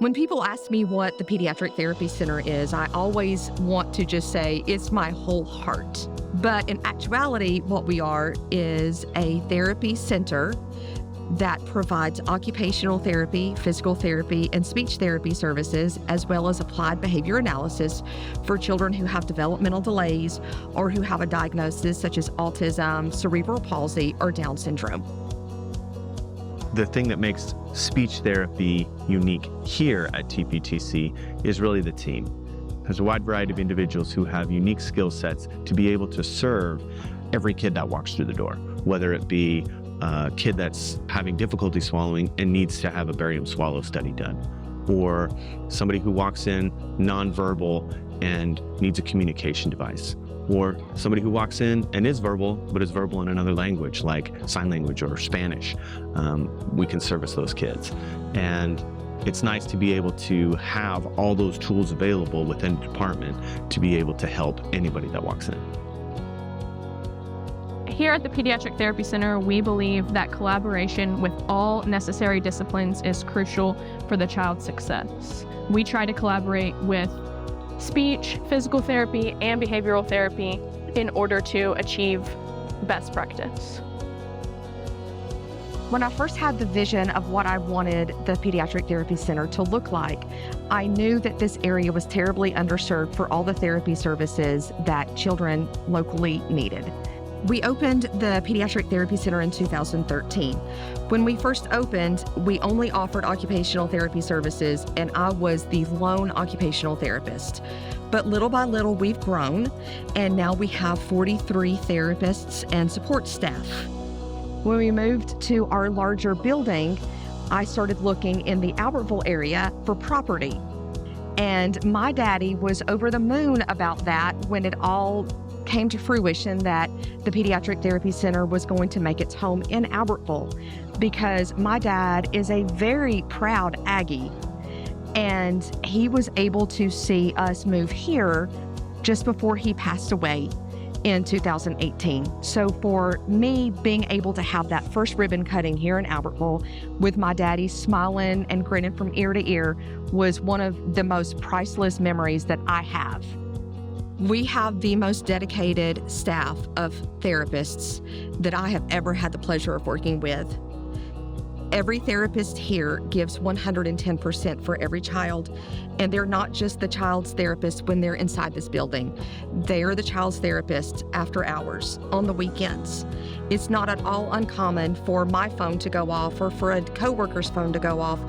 When people ask me what the Pediatric Therapy Center is, I always want to just say it's my whole heart. But in actuality, what we are is a therapy center that provides occupational therapy, physical therapy, and speech therapy services, as well as applied behavior analysis for children who have developmental delays or who have a diagnosis such as autism, cerebral palsy, or Down syndrome. The thing that makes speech therapy unique here at TPTC is really the team. There's a wide variety of individuals who have unique skill sets to be able to serve every kid that walks through the door, whether it be a kid that's having difficulty swallowing and needs to have a barium swallow study done, or somebody who walks in nonverbal and needs a communication device, or somebody who walks in and is verbal, but is verbal in another language like sign language or Spanish. We can service those kids. And it's nice to be able to have all those tools available within the department to be able to help anybody that walks in. Here at the Pediatric Therapy Center, we believe that collaboration with all necessary disciplines is crucial for the child's success. We try to collaborate with speech, physical therapy, and behavioral therapy in order to achieve best practice. When I first had the vision of what I wanted the Pediatric Therapy Center to look like, I knew that this area was terribly underserved for all the therapy services that children locally needed. We opened the Pediatric Therapy Center in 2013. When we first opened, we only offered occupational therapy services, and I was the lone occupational therapist. But little by little, we've grown, and now we have 43 therapists and support staff. When we moved to our larger building, I started looking in the Albertville area for property. And my daddy was over the moon about that when it all came to fruition that the Pediatric Therapy Center was going to make its home in Albertville, because my dad is a very proud Aggie, and he was able to see us move here just before he passed away in 2018. So for me, being able to have that first ribbon cutting here in Albertville with my daddy smiling and grinning from ear to ear was one of the most priceless memories that I have. We have the most dedicated staff of therapists that I have ever had the pleasure of working with. Every therapist here gives 110% for every child, and they're not just the child's therapist when they're inside this building. They are the child's therapist after hours, on the weekends. It's not at all uncommon for my phone to go off or for a coworker's phone to go off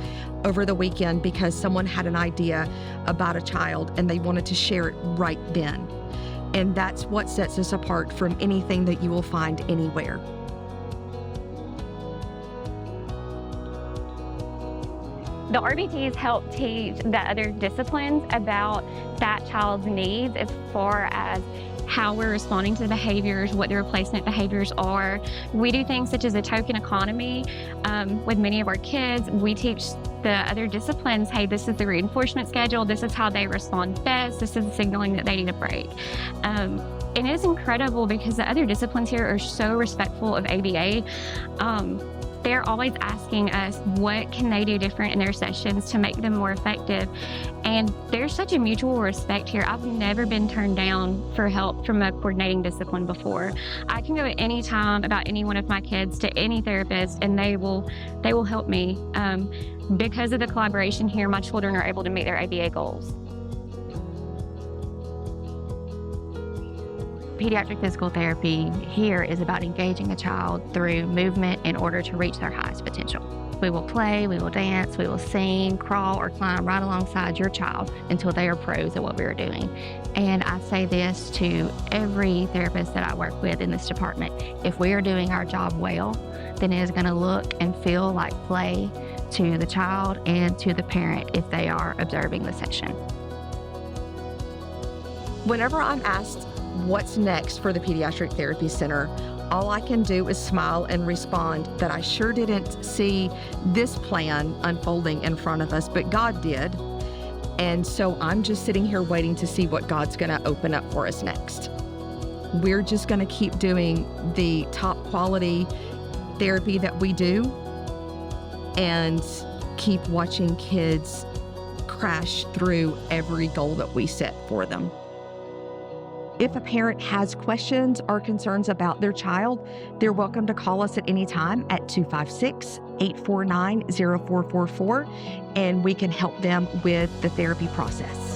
over the weekend because someone had an idea about a child and they wanted to share it right then. And that's what sets us apart from anything that you will find anywhere. The RBTs help teach the other disciplines about that child's needs as far as how we're responding to the behaviors, what the replacement behaviors are. We do things such as a token economy with many of our kids. We teach the other disciplines, hey, this is the reinforcement schedule, this is how they respond best, this is the signaling that they need a break. And it's incredible because the other disciplines here are so respectful of ABA. They're always asking us what can they do different in their sessions to make them more effective. And there's such a mutual respect here. I've never been turned down for help from a coordinating discipline before. I can go at any time about any one of my kids to any therapist and they will help me. Because of the collaboration here, my children are able to meet their ABA goals. Pediatric physical therapy here is about engaging a child through movement in order to reach their highest potential. We will play, we will dance, we will sing, crawl, or climb right alongside your child until they are pros at what we are doing. And I say this to every therapist that I work with in this department. If we are doing our job well, then it is going to look and feel like play to the child and to the parent if they are observing the session. Whenever I'm asked what's next for the Pediatric Therapy Center, all I can do is smile and respond that I sure didn't see this plan unfolding in front of us, but God did. And so I'm just sitting here waiting to see what God's going to open up for us next. We're just going to keep doing the top quality therapy that we do and keep watching kids crash through every goal that we set for them. If a parent has questions or concerns about their child, they're welcome to call us at any time at 256-849-0444, and we can help them with the therapy process.